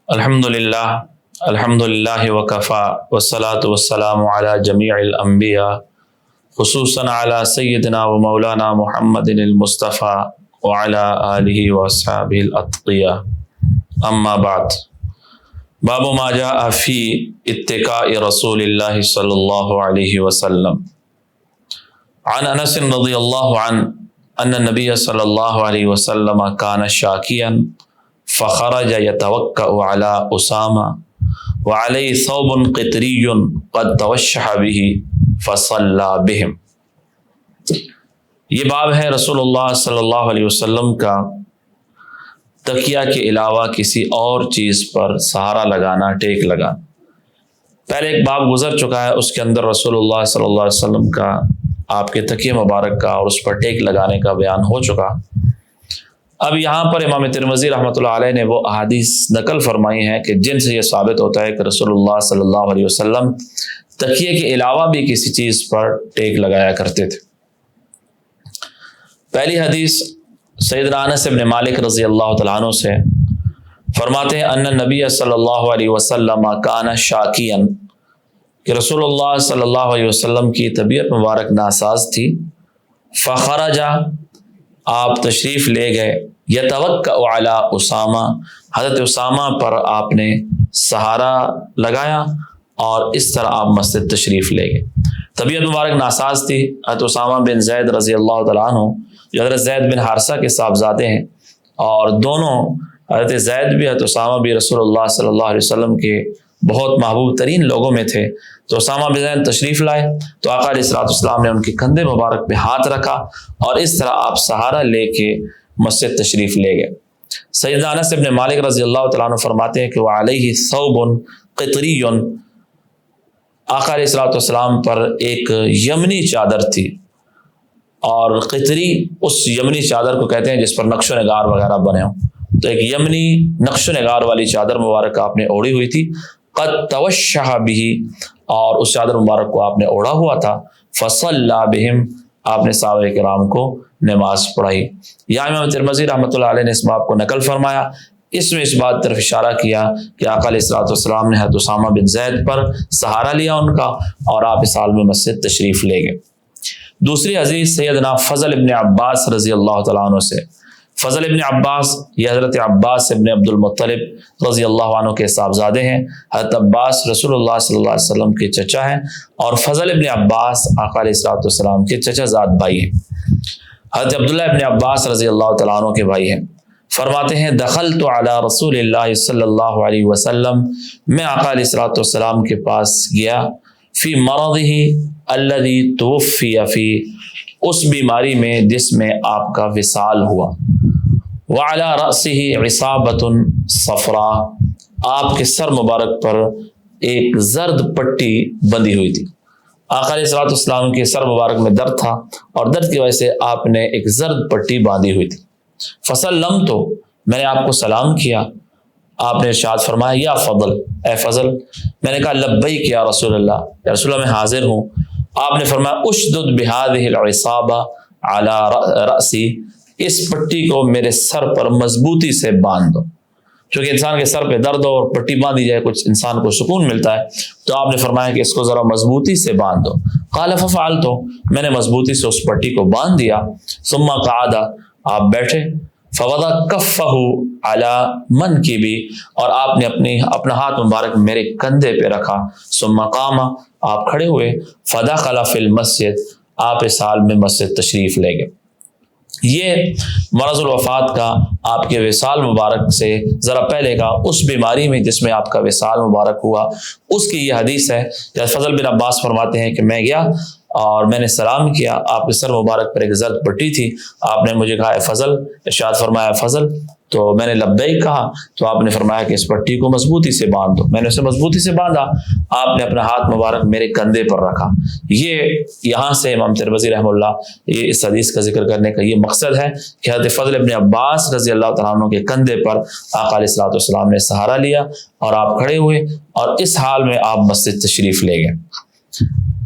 الحمدللہ وکفا والصلاة والسلام علی جمیع الانبیاء خصوصاً علی سیدنا و مولانا محمد المصطفیٰ وعلی آلہ واصحابہ الاتقیاء اما بعد باب ما جاء فی اتقاء رسول اللہ صلی اللہ علیہ وسلم عن انس رضی اللہ عنہ ان النبی صلی اللہ علیہ وسلم کان شاکیا فخرج يتوكأ على أسامة وعليه ثوب قطري قد توشح به فصلى بهم۔ یہ باب ہے رسول اللہ صلی اللہ علیہ وسلم کا تکیہ کے علاوہ کسی اور چیز پر سہارا لگانا، ٹیک لگانا۔ پہلے ایک باب گزر چکا ہے، اس کے اندر رسول اللہ صلی اللہ علیہ وسلم کا آپ کے تکیہ مبارک کا اور اس پر ٹیک لگانے کا بیان ہو چکا۔ اب یہاں پر امام ترمذی رحمۃ اللہ علیہ نے وہ احادیث نقل فرمائی ہیں کہ جن سے یہ ثابت ہوتا ہے کہ رسول اللہ صلی اللہ علیہ وسلم تکیے کے علاوہ بھی کسی چیز پر ٹیک لگایا کرتے تھے۔ پہلی حدیث سیدنا انس بن مالک رضی اللہ تعالیٰ عنہ سے فرماتے ہیں ان النبی صلی اللہ علیہ وسلم کان شاکیا، کہ رسول اللہ صلی اللہ علیہ وسلم کی طبیعت مبارک ناساز تھی۔ فخرج، آپ تشریف لے گئے، یتوکأ علی اسامہ، حضرت اسامہ پر آپ نے سہارا لگایا اور اس طرح آپ مسجد تشریف لے گئے۔ طبیعت مبارک ناساز تھی۔ حضرت اسامہ بن زید رضی اللہ تعالیٰ عنہ جو حضرت زید بن حارثہ کے صاحبزادے ہیں، اور دونوں حضرت زید بھی حضرت اسامہ بھی رسول اللہ صلی اللہ علیہ وسلم کے بہت محبوب ترین لوگوں میں تھے۔ تو اسامہ بن زید تشریف لائے تو آقا علیہ الصلوۃ والسلام نے ان کے کندھے مبارک پہ ہاتھ رکھا اور اس طرح آپ سہارا لے کے مسجد تشریف لے گئے۔ سیدنا انس بن مالک رضی اللہ تعالیٰ عنہ فرماتے ہیں کہ وعلیہ ثوب قطری، آقا علیہ الصلوۃ والسلام پر ایک یمنی چادر تھی، اور قطری اس یمنی چادر کو کہتے ہیں جس پر نقش و نگار وغیرہ بنے ہوں، تو ایک یمنی نقش و نگار والی چادر مبارک آپ نے اوڑھی ہوئی تھی۔ قد توشح به، اور اس چادر مبارک کو آپ نے اوڑھا ہوا تھا۔ فصلی بہم، آپ نے صحابہ کرام کو نماز پڑھائی۔ یہاں امام ترمذی رحمۃ اللہ علیہ نے اس باب کو نقل فرمایا، اس میں اس بات طرف اشارہ کیا کہ آقا علیہ الصلوۃ والسلام نے حضرت اسامہ بن زید پر سہارا لیا ان کا، اور آپ اس حال میں مسجد تشریف لے گئے۔ دوسری حدیث سیدنا فضل ابن عباس رضی اللہ تعالیٰ عنہ سے۔ فضل ابن عباس یہ حضرت عباس ابن عبد المطلب رضی اللہ عنہ کے صاحبزادے ہیں۔ حضرت عباس رسول اللہ صلی اللہ علیہ وسلم کے چچا ہیں، اور فضل ابن عباس آقا علیہ الصلوۃ والسلام کے چچا زاد بھائی ہیں۔ حضرت عبداللہ ابن عباس رضی اللہ تعالیٰ عنہ کے بھائی ہیں۔ فرماتے ہیں دخلت علی رسول اللہ صلی اللہ علیہ وسلم، میں آقا علیہ الصلوۃ والسلام کے پاس گیا، فی مرضہ الذی توفی فی، اس بیماری میں جس میں آپ کا وصال ہوا۔ وعلی رأسہ عصابۃ صفراء، آپ کے سر مبارک پر ایک زرد پٹی بندھی ہوئی تھی۔ آقا علیہ الصلوۃ والسلام کے سر مبارک میں درد تھا، اور درد کی وجہ سے آپ نے ایک زرد پٹی باندھی ہوئی تھی۔ فسلمت، میں نے آپ کو سلام کیا، آپ نے ارشاد فرمایا یا فضل، اے فضل۔ میں نے کہا لبیک یا رسول اللہ، یا رسول اللہ میں حاضر ہوں۔ آپ نے فرمایا اشدد بہذہ العصابہ علی رأسی، اس پٹی کو میرے سر پر مضبوطی سے باندھ دو۔ چونکہ انسان کے سر پہ درد ہو اور پٹی باندھی جائے کچھ انسان کو سکون ملتا ہے، تو آپ نے فرمایا کہ اس کو ذرا مضبوطی سے باندھ دو۔ قال ففعلت، میں نے مضبوطی سے اس پٹی کو باندھ دیا۔ ثم قعد، آپ بیٹھے۔ فوضع کفہ علی منکبی، اور آپ نے اپنا ہاتھ مبارک میرے کندھے پہ رکھا۔ ثم قام، آپ کھڑے ہوئے۔ فدخل فی المسجد، آپ اس حال میں مسجد تشریف لے گئے۔ یہ مرض الوفات کا، آپ کے وصال مبارک سے ذرا پہلے کا، اس بیماری میں جس میں آپ کا وصال مبارک ہوا، اس کی یہ حدیث ہے۔ جب فضل بن عباس فرماتے ہیں کہ میں گیا اور میں نے سلام کیا، آپ کے سر مبارک پر ایک زرد پٹی تھی، آپ نے مجھے کہا اے فضل، ارشاد فرمایا فضل، تو میں نے لبیک کہا، تو آپ نے فرمایا کہ اس پٹی کو مضبوطی سے باندھ دو۔ میں نے اسے مضبوطی سے باندھا، آپ نے اپنا ہاتھ مبارک میرے کندھے پر رکھا۔ یہ یہاں سے امام ترمذی رحمہ اللہ یہ اس حدیث کا ذکر کرنے کا یہ مقصد ہے کہ حضرت فضل ابن عباس رضی اللہ تعالیٰ عنہ کے کندھے پر آقا علیہ الصلوۃ والسلام نے سہارا لیا، اور آپ کھڑے ہوئے، اور اس حال میں آپ مسجد تشریف لے گئے۔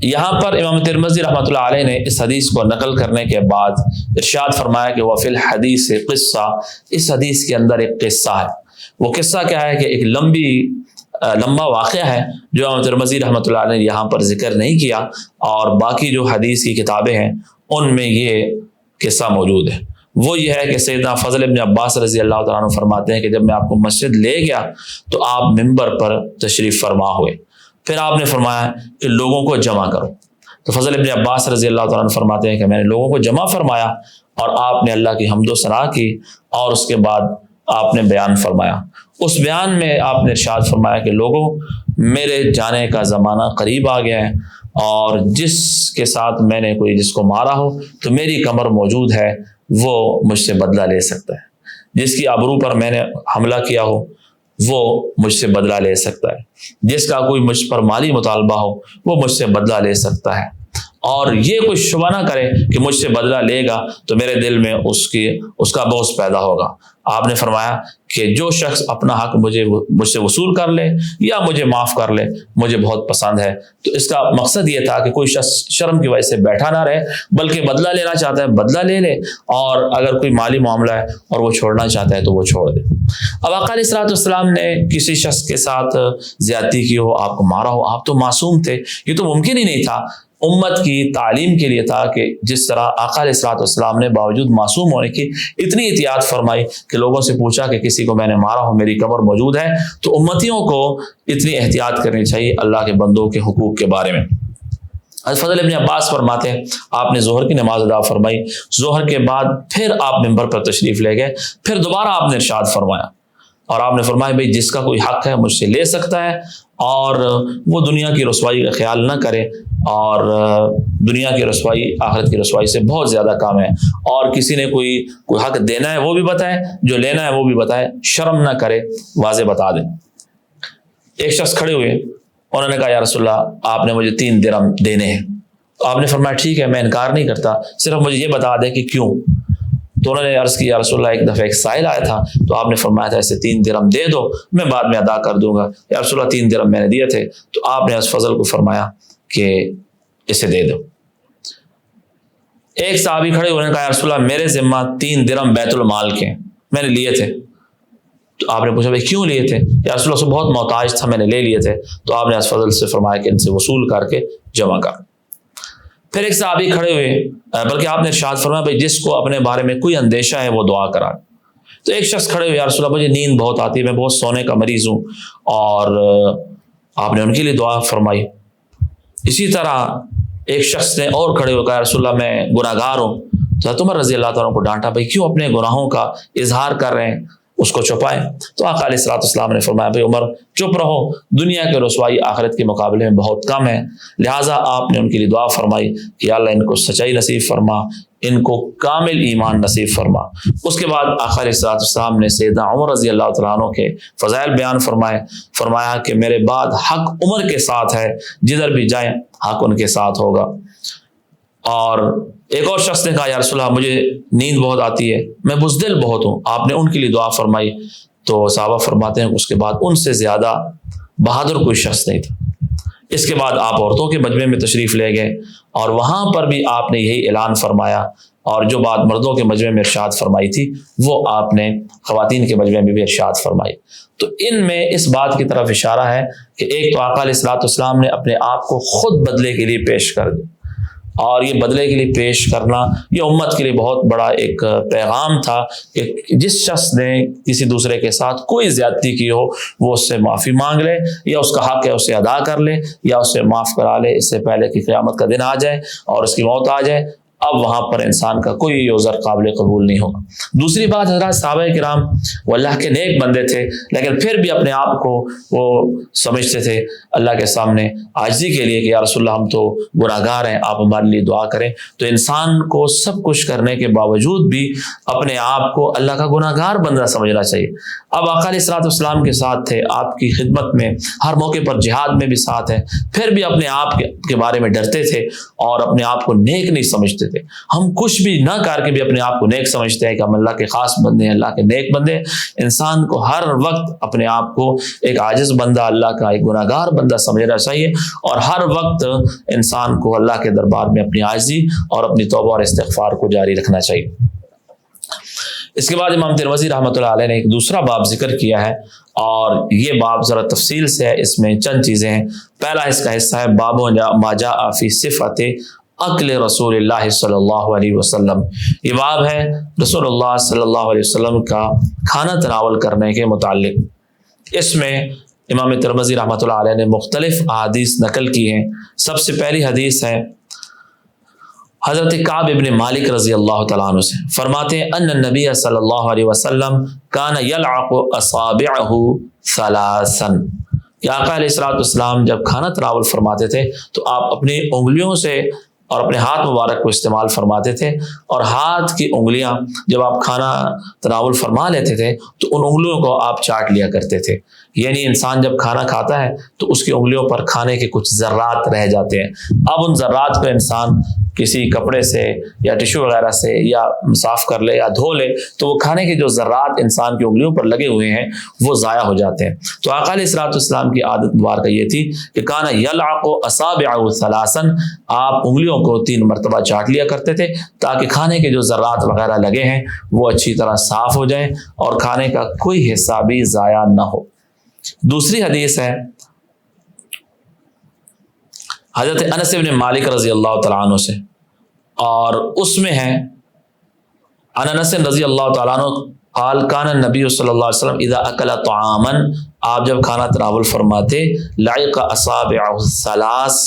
یہاں پر امام ترمذی رحمۃ اللہ علیہ نے اس حدیث کو نقل کرنے کے بعد ارشاد فرمایا کہ وفی الحدیث قصہ، اس حدیث کے اندر ایک قصہ ہے۔ وہ قصہ کیا ہے کہ ایک لمبا واقعہ ہے جو امام ترمذی رحمۃ اللہ علیہ نے یہاں پر ذکر نہیں کیا، اور باقی جو حدیث کی کتابیں ہیں ان میں یہ قصہ موجود ہے۔ وہ یہ ہے کہ سیدنا فضل ابن عباس رضی اللہ تعالیٰ عنہ فرماتے ہیں کہ جب میں آپ کو مسجد لے گیا تو آپ ممبر پر تشریف فرما ہوئے، پھر آپ نے فرمایا کہ لوگوں کو جمع کرو۔ تو فضل ابن عباس رضی اللہ تعالیٰ عنہ فرماتے ہیں کہ میں نے لوگوں کو جمع فرمایا اور آپ نے اللہ کی حمد و ثنا کی، اور اس کے بعد آپ نے بیان فرمایا۔ اس بیان میں آپ نے ارشاد فرمایا کہ لوگوں، میرے جانے کا زمانہ قریب آ گیا ہے، اور جس کے ساتھ میں نے جس کو مارا ہو تو میری کمر موجود ہے، وہ مجھ سے بدلہ لے سکتا ہے۔ جس کی آبرو پر میں نے حملہ کیا ہو وہ مجھ سے بدلہ لے سکتا ہے۔ جس کا کوئی مجھ پر مالی مطالبہ ہو وہ مجھ سے بدلہ لے سکتا ہے، اور یہ کوئی شبہ نہ کرے کہ مجھ سے بدلہ لے گا تو میرے دل میں اس کا بغض پیدا ہوگا۔ آپ نے فرمایا کہ جو شخص اپنا حق مجھ سے وصول کر لے یا مجھے معاف کر لے مجھے بہت پسند ہے۔ تو اس کا مقصد یہ تھا کہ کوئی شخص شرم کی وجہ سے بیٹھا نہ رہے، بلکہ بدلہ لینا چاہتا ہے بدلہ لے لے، اور اگر کوئی مالی معاملہ ہے اور وہ چھوڑنا چاہتا ہے تو وہ چھوڑ دے۔ اب آقا علیہ الصلوۃ والسلام نے کسی شخص کے ساتھ زیادتی کی ہو، آپ کو مارا ہو، آپ تو معصوم تھے، یہ تو ممکن ہی نہیں تھا۔ امت کی تعلیم کے لیے تھا کہ جس طرح آقا علیہ الصلوۃ والسلام نے باوجود معصوم ہونے کی اتنی احتیاط فرمائی کہ لوگوں سے پوچھا کہ کسی کو میں نے مارا ہو، میری قبر موجود ہے، تو امتیوں کو اتنی احتیاط کرنی چاہیے اللہ کے بندوں کے حقوق کے بارے میں۔ فضل ابن عباس فرماتے ہیں آپ نے ظہر کی نماز ادا فرمائی، ظہر کے بعد پھر آپ ممبر پر تشریف لے گئے، پھر دوبارہ آپ نے ارشاد فرمایا، اور آپ نے فرمایا بھئی جس کا کوئی حق ہے مجھ سے لے سکتا ہے، اور وہ دنیا کی رسوائی کا خیال نہ کرے، اور دنیا کی رسوائی آخرت کی رسوائی سے بہت زیادہ کام ہے، اور کسی نے کوئی حق دینا ہے وہ بھی بتائے، جو لینا ہے وہ بھی بتائے، شرم نہ کرے، واضح بتا دیں۔ ایک شخص کھڑے ہوئے، انہوں نے کہا یا رسول اللہ آپ نے مجھے 3 درہم دینے ہیں۔ تو آپ نے فرمایا ٹھیک ہے میں انکار نہیں کرتا، صرف مجھے یہ بتا دیں کہ کیوں۔ تو انہوں نے عرض کی یا رسول اللہ ایک دفعہ ایک سائل آیا تھا تو آپ نے فرمایا تھا اسے 3 درہم دے دو، میں بعد میں ادا کر دوں گا۔ یا رسول اللہ 3 درہم میں نے دیے تھے، تو آپ نے اس فضل کو فرمایا کہ اسے دے دو۔ ایک صحابی کھڑے انہوں نے کہا یا رسول اللہ میرے ذمہ 3 درہم بیت المال کے میں نے لیے تھے۔ تو آپ نے پوچھا بھائی کیوں لیے تھے؟ یا رسول اللہ سے بہت محتاج تھا میں نے لے لیے تھے۔ تو آپ نے اس فضل سے فرمایا کہ ان سے وصول کر کے جمع کر۔ پھر ایک صحابی کھڑے ہوئے، بلکہ آپ نے ارشاد فرمایا بھائی جس کو اپنے بارے میں کوئی اندیشہ ہے وہ دعا کرا۔ تو ایک شخص کھڑے ہوئے یا رسول اللہ مجھے نیند بہت آتی ہے، میں بہت سونے کا مریض ہوں، اور آپ نے ان کے لیے دعا فرمائی۔ اسی طرح ایک شخص نے اور کھڑے ہو کہا رسول اللہ میں گناہ گار ہوں۔ تو حضرت عمر رضی اللہ تعالیٰ کو ڈانٹا بھائی کیوں اپنے گناہوں کا اظہار کر رہے ہیں، اس کو چھپائیں۔ تو آقا علیہ الصلوۃ والسلام نے فرمایا بھائی عمر چپ رہو، دنیا کے رسوائی آخرت کے مقابلے میں بہت کم ہے، لہٰذا آپ نے ان کے لیے دعا فرمائی کہ یا اللہ ان کو سچائی نصیب فرما، ان کو کامل ایمان نصیب فرما۔ اس کے بعد آقا علیہ الصلوۃ والسلام نے سیدنا عمر رضی اللہ تعالیٰ عنہ کے فضائل بیان فرمایا کہ میرے بعد حق عمر کے ساتھ ہے، جدھر بھی جائیں حق ان کے ساتھ ہوگا۔ اور ایک اور شخص نے کہا یا رسول اللہ مجھے نیند بہت آتی ہے، میں بزدل بہت ہوں، آپ نے ان کے لیے دعا فرمائی۔ تو صحابہ فرماتے ہیں اس کے بعد ان سے زیادہ بہادر کوئی شخص نہیں تھا۔ اس کے بعد آپ عورتوں کے مجمع میں تشریف لے گئے، اور وہاں پر بھی آپ نے یہی اعلان فرمایا، اور جو بات مردوں کے مجمع میں ارشاد فرمائی تھی وہ آپ نے خواتین کے مجمع میں بھی ارشاد فرمائی۔ تو ان میں اس بات کی طرف اشارہ ہے کہ ایک تو آقا علیہ الصلوۃ والسلام نے اپنے آپ کو خود بدلے کے لیے پیش کر دیا، اور یہ بدلے کے لیے پیش کرنا یہ امت کے لیے بہت بڑا ایک پیغام تھا کہ جس شخص نے کسی دوسرے کے ساتھ کوئی زیادتی کی ہو وہ اس سے معافی مانگ لے، یا اس کا حق ہے اسے ادا کر لے، یا اسے معاف کرا لے اس سے پہلے کہ قیامت کا دن آ جائے اور اس کی موت آ جائے۔ اب وہاں پر انسان کا کوئی عذر قابل قبول نہیں ہوگا۔ دوسری بات حضرات صحابہ کرام وہ اللہ کے نیک بندے تھے، لیکن پھر بھی اپنے آپ کو وہ سمجھتے تھے اللہ کے سامنے عاجزی کے لیے کہ یا رسول اللہ ہم تو گناہ گار ہیں، آپ ہمارے لیے دعا کریں۔ تو انسان کو سب کچھ کرنے کے باوجود بھی اپنے آپ کو اللہ کا گناہ گار بندہ سمجھنا چاہیے۔ اب آقا علیہ الصلوۃ والسلام کے ساتھ تھے، آپ کی خدمت میں ہر موقع پر جہاد میں بھی ساتھ ہے، پھر بھی اپنے آپ کے بارے میں ڈرتے تھے اور اپنے آپ کو نیک نہیں سمجھتے تھے۔ ہم کچھ بھی نہ کر کے بھی اپنے آپ کو نیک سمجھتے ہیں کہ ہم اللہ کے خاص بندے ہیں، اللہ کے نیک بندے۔ انسان کو ہر وقت اپنے آپ کو ایک عاجز بندہ، اللہ کا ایک گناہ گار بندہ سمجھنا چاہیے، اور ہر وقت انسان کو اللہ کے دربار میں اپنی عاجزی اور اپنی توبہ اور استغفار کو جاری رکھنا چاہیے۔ اس کے بعد امام ترمذی رحمۃ اللہ علیہ نے ایک دوسرا باب ذکر کیا ہے، اور یہ باب ذرا تفصیل سے ہے، اس میں چند چیزیں ہیں۔ پہلا اس کا حصہ ہے باب ما جاء فی صفت اکل رسول اللہ صلی اللہ علیہ وسلم۔ یہ باب ہے رسول اللہ صلی اللہ علیہ وسلم کا کھانا تناول کرنے کے متعلق۔ اس میں امام ترمذی رحمۃ اللہ علیہ نے مختلف احادیث نقل کی ہیں۔ سب سے پہلی حدیث ہے حضرت کعب ابن مالک رضی اللہ تعالیٰ عنہ سے، فرماتے ہیں ان النبی صلی اللہ علیہ وسلم کان یلعق اصابعہ ثلاثا، کہ آقا علیہ السلام جب کھانا تناول فرماتے تھے تو آپ اپنی انگلیوں سے اور اپنے ہاتھ مبارک کو استعمال فرماتے تھے، اور ہاتھ کی انگلیاں جب آپ کھانا تناول فرما لیتے تھے تو ان انگلیوں کو آپ چاٹ لیا کرتے تھے۔ یعنی انسان جب کھانا کھاتا ہے تو اس کی انگلیوں پر کھانے کے کچھ ذرات رہ جاتے ہیں، اب ان ذرات کو انسان کسی کپڑے سے یا ٹشو وغیرہ سے یا صاف کر لے یا دھو لے تو وہ کھانے کے جو ذرات انسان کی انگلیوں پر لگے ہوئے ہیں وہ ضائع ہو جاتے ہیں۔ تو آقا علیہ السلام کی عادت مبارکہ یہ تھی کہ کانا یلعق اصابعہ ثلاثا، آپ انگلیوں کو 3 مرتبہ چاٹ لیا کرتے تھے تاکہ کھانے کے جو ذرات وغیرہ لگے ہیں وہ اچھی طرح صاف ہو جائیں اور کھانے کا کوئی حصہ بھی ضائع نہ ہو۔ دوسری حدیث ہے حضرت انس بن مالک رضی اللہ تعالیٰ عنہ سے، اور اس میں ہے عن انس رضی اللہ تعالیٰ عنہ قال کان النبی صلی اللہ علیہ وسلم اذا اکل طعاما، آپ جب کھانا تناول فرماتے لعق اصابعہ الثلاث،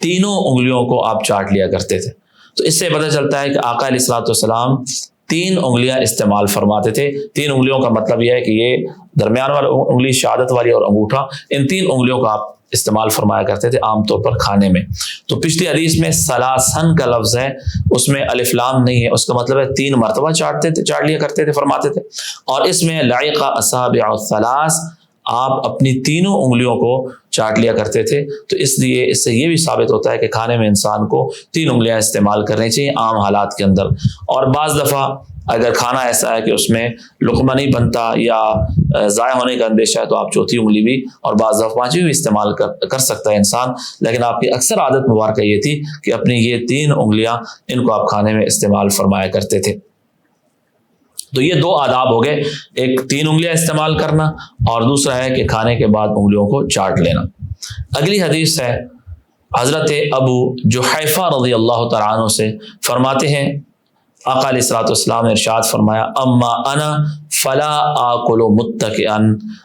تینوں انگلیوں کو آپ چاٹ لیا کرتے تھے۔ تو اس سے پتہ چلتا ہے کہ آقا علیہ السلام 3 انگلیاں استعمال فرماتے تھے۔ 3 انگلیوں کا مطلب یہ ہے کہ یہ درمیان والی انگلی، شہادت والی اور انگوٹھا، ان 3 انگلیوں کا آپ استعمال فرمایا کرتے تھے عام طور پر کھانے میں۔ تو پچھلی حدیث میں ثلاثن کا لفظ ہے، اس میں الف لام نہیں ہے، اس کا مطلب ہے 3 مرتبہ چاٹ لیا کرتے تھے، فرماتے تھے۔ اور اس میں لعق اصابع الثلاث، آپ اپنی تینوں انگلیوں کو چاٹ لیا کرتے تھے۔ تو اس لیے اس سے یہ بھی ثابت ہوتا ہے کہ کھانے میں انسان کو 3 انگلیاں استعمال کرنی چاہیے عام حالات کے اندر۔ اور بعض دفعہ اگر کھانا ایسا ہے کہ اس میں لقمہ نہیں بنتا یا ضائع ہونے کا اندیشہ ہے تو آپ چوتھی انگلی بھی اور بعض دفعہ 5ویں بھی استعمال کر سکتا ہے انسان، لیکن آپ کی اکثر عادت مبارکہ یہ تھی کہ اپنی یہ 3 انگلیاں ان کو آپ کھانے میں استعمال فرمایا کرتے تھے۔ تو یہ 2 آداب ہو گئے، ایک 3 انگلیاں استعمال کرنا اور دوسرا ہے کہ کھانے کے بعد انگلیوں کو چاٹ لینا۔ اگلی حدیث ہے حضرت ابو جحیفہ رضی اللہ تعالیٰ عنہ سے، فرماتے ہیں آقا علیہ السلام نے ارشاد فرمایا اما انا فلا آکل متکئا،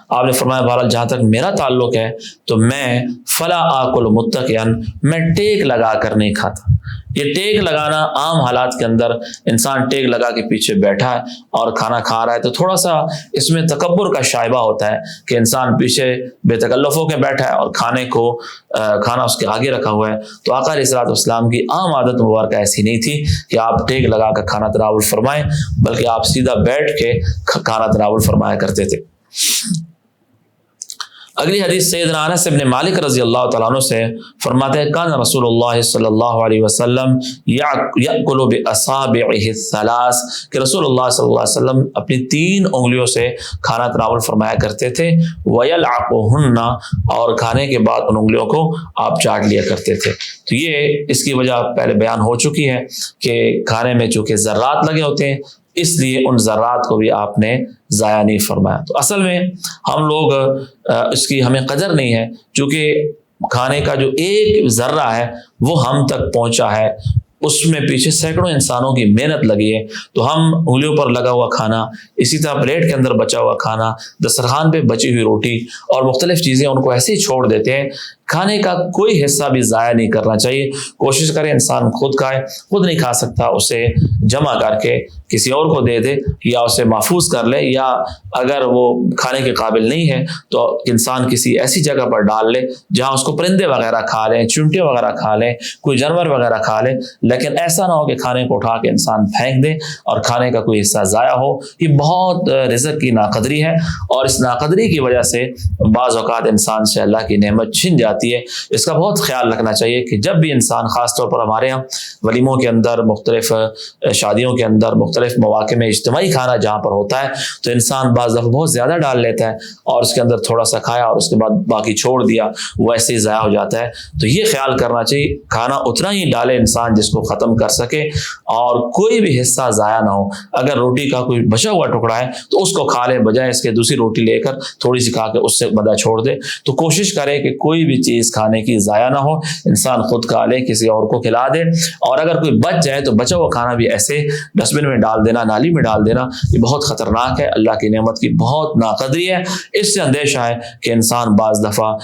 آپ نے فرمایا بہرحال جہاں تک میرا تعلق ہے تو میں فلا آکل متکئا، میں ٹیک لگا کر نہیں کھاتا۔ یہ ٹیک لگانا عام حالات کے اندر انسان ٹیک لگا کے پیچھے بیٹھا ہے اور کھانا کھا رہا ہے تو تھوڑا سا اس میں تکبر کا شائبہ ہوتا ہے کہ انسان پیچھے بے تکلف ہو کے بیٹھا ہے اور کھانا اس کے آگے رکھا ہوا ہے۔ تو آقا علیہ السلام کی عام عادت مبارکہ ایسی نہیں تھی کہ آپ ٹیک لگا کر کھانا تناول فرمائیں، بلکہ آپ سیدھا بیٹھ کے کھانا تناول فرمایا کرتے تھے۔ اگلی حدیث سیدنا انس بن مالک رضی اللہ تعالیٰ عنہ سے، فرماتے ہیں کان رسول اللہ صلی اللہ علیہ وسلم یأکل بأصابعہ الثلاث، کہ رسول اللہ صلی اللہ علیہ وسلم اپنی 3 انگلیوں سے کھانا تناول فرمایا کرتے تھے، ویلعقہن، اور کھانے کے بعد ان انگلیوں کو آپ چاٹ لیا کرتے تھے۔ تو یہ اس کی وجہ پہلے بیان ہو چکی ہے کہ کھانے میں چونکہ ذرات لگے ہوتے ہیں اس لیے ان ذرات کو بھی آپ نے ضائع نہیں فرمایا۔ تو اصل میں ہم لوگ اس کی ہمیں قدر نہیں ہے، چونکہ کھانے کا جو ایک ذرہ ہے وہ ہم تک پہنچا ہے، اس میں پیچھے سینکڑوں انسانوں کی محنت لگی ہے، تو ہم انگلیوں پر لگا ہوا کھانا، اسی طرح پلیٹ کے اندر بچا ہوا کھانا، دسترخوان پہ بچی ہوئی روٹی اور مختلف چیزیں ان کو ایسے ہی چھوڑ دیتے ہیں۔ کھانے کا کوئی حصہ بھی ضائع نہیں کرنا چاہیے، کوشش کرے انسان خود کھائے، خود نہیں کھا سکتا اسے جمع کر کے کسی اور کو دے دے یا اسے محفوظ کر لے، یا اگر وہ کھانے کے قابل نہیں ہے تو انسان کسی ایسی جگہ پر ڈال لے جہاں اس کو پرندے وغیرہ کھا لیں، چونٹیاں وغیرہ کھا لیں، کوئی جانور وغیرہ کھا لیں، لیکن ایسا نہ ہو کہ کھانے کو اٹھا کے انسان پھینک دے اور کھانے کا کوئی حصہ ضائع ہو۔ یہ بہت رزق کی ناقدری ہے، اور اس ناقدری کی وجہ سے بعض اوقات انسان سے اللہ کی نعمت چھن جاتی ہے۔ اس کا بہت خیال رکھنا چاہیے کہ جب بھی انسان، خاص طور پر ہمارے یہاں ولیموں کے اندر، مختلف شادیوں کے اندر مختلف مواقع میں اجتماعی کھانا جہاں پر ہوتا ہے تو انسان بعض دفعہ بہت زیادہ ڈال لیتا ہے اور اس کے اندر تھوڑا سا کھایا اور اس کے بعد باقی چھوڑ دیا، وہ ایسے ہی ضائع ہو جاتا ہے۔ تو یہ خیال کرنا چاہیے کھانا اتنا ہی ڈالے انسان جس کو ختم کر سکے اور کوئی بھی حصہ ضائع نہ ہو۔ اگر روٹی کا کوئی بچا ہوا ٹکڑا ہے تو اس کو کھا لے، بجائے اس کے دوسری روٹی لے کر تھوڑی سی کھا کے اس سے مدہ چھوڑ دے۔ تو کوشش کرے کہ کوئی بھی چیز کھانے کی ضائع نہ ہو، انسان خود کھا لے، کسی اور کو کھلا دے، اور اگر کوئی بچ جائے تو بچا ہوا کھانا بھی ایسے ڈسٹ بن میں ڈال دینا، نالی میں ڈال دینا، یہ بہت خطرناک ہے، اللہ کی نعمت کی بہت ناقدری ہے۔ اس سے اندیشہ ہے کہ انسان بعض دفعہ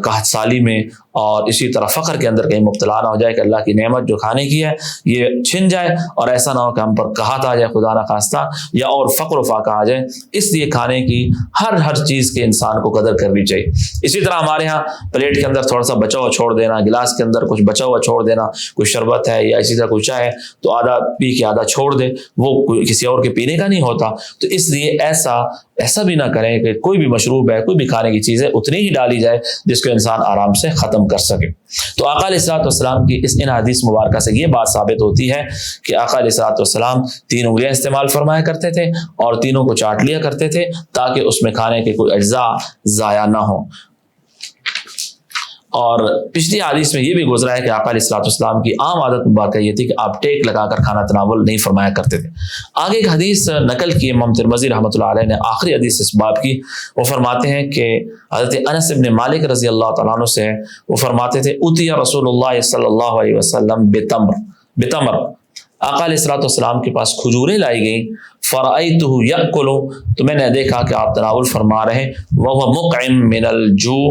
قحط سالی میں اور اسی طرح فقر کے اندر کہیں مبتلا نہ ہو جائے کہ اللہ کی نعمت جو کھانے کی ہے یہ چھن جائے اور ایسا نہ ہو کہ ہم پر قحط آ جائے خدا نہ خواستہ، یا اور فقر و فاقہ آ جائے۔ اس لیے کھانے کی ہر چیز کے انسان کو قدر کرنی چاہیے۔ اسی طرح ہمارے ہاں پلیٹ کے اندر تھوڑا سا بچا ہوا چھوڑ دینا، گلاس کے اندر کچھ بچا ہوا چھوڑ دینا، کوئی شربت ہے یا اسی طرح کوئی چائے ہے تو آدھا پی کے آدھا چھوڑ دے، وہ کسی اور کے پینے کا نہیں ہوتا۔ تو اس لیے ایسا بھی نہ کریں کہ کوئی بھی مشروب ہے، کوئی بھی کھانے کی چیز ہے اتنی ہی ڈالی جائے جس کو انسان آرام سے ختم کر سکے۔ تو آقا علیہ الصلوۃ والسلام کی ان حدیث مبارکہ سے یہ بات ثابت ہوتی ہے کہ آقا علیہ الصلوۃ والسلام 3 انگلیاں استعمال فرمایا کرتے تھے اور تینوں کو چاٹ لیا کرتے تھے تاکہ اس میں کھانے کے کوئی اجزاء ضائع نہ ہوں۔ اور پچھلی حدیث میں یہ بھی گزرا ہے کہ آقا علیہ الصلوۃ والسلام کی عام عادت مبارکہ یہ تھی کہ آپ ٹیک لگا کر کھانا تناول نہیں فرمایا کرتے تھے۔ آگے ایک حدیث نقل کی امام ترمذی رحمۃ اللہ علیہ نے، آخری حدیث اس باب کی، وہ فرماتے ہیں کہ حضرت انس بن مالک رضی اللہ تعالیٰ عنہ سے وہ فرماتے تھے اُتِیَ رسول اللہ صلی اللہ علیہ وسلم بتمر، آقا علیہ الصلوۃ والسلام کے پاس کھجوریں لائی گئیں، فرأیتہ یأکل، تو میں نے دیکھا کہ آپ تناول فرما رہے، وہو مقعم من الجوع،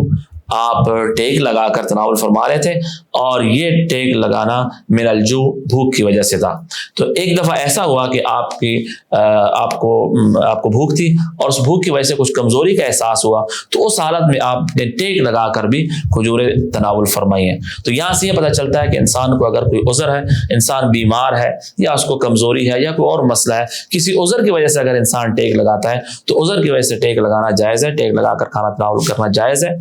آپ ٹیک لگا کر تناول فرما رہے تھے اور یہ ٹیک لگانا من الجوع بھوک کی وجہ سے تھا۔ تو ایک دفعہ ایسا ہوا کہ آپ کو بھوک تھی اور اس بھوک کی وجہ سے کچھ کمزوری کا احساس ہوا، تو اس حالت میں آپ نے ٹیک لگا کر بھی کھجوریں تناول فرمائی ہیں۔ تو یہاں سے یہ پتہ چلتا ہے کہ انسان کو اگر کوئی عذر ہے، انسان بیمار ہے یا اس کو کمزوری ہے یا کوئی اور مسئلہ ہے، کسی عذر کی وجہ سے اگر انسان ٹیک لگاتا ہے تو عذر کی وجہ سے ٹیک لگانا جائز ہے، ٹیک لگا کر کھانا تناول کرنا جائز ہے۔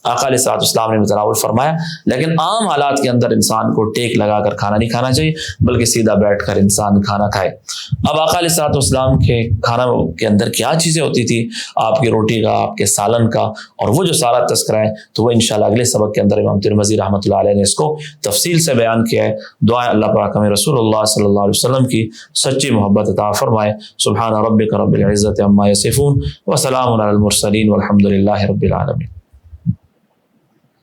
آقا علیہ الصلوۃ والسلام نے تناول فرمایا، لیکن عام حالات کے اندر انسان کو ٹیک لگا کر کھانا نہیں کھانا چاہیے بلکہ سیدھا بیٹھ کر انسان کھانا کھائے۔ اب آقا علیہ الصلوۃ والسلام کے کھانا کے اندر کیا چیزیں ہوتی تھی، آپ کی روٹی کا، آپ کے سالن کا، اور وہ جو سارا تذکرہ ہے تو وہ انشاءاللہ اگلے سبق کے اندر امام ترمذی رحمۃ اللہ علیہ نے اس کو تفصیل سے بیان کیا ہے۔ دعا ہے اللہ پاک ہمیں رسول اللہ صلی اللہ علیہ وسلم کی سچی محبت عطا فرمائے۔ سبحان ربک رب العزت عما یصفون وسلام علی المرسلین والحمد للہ رب العالمین۔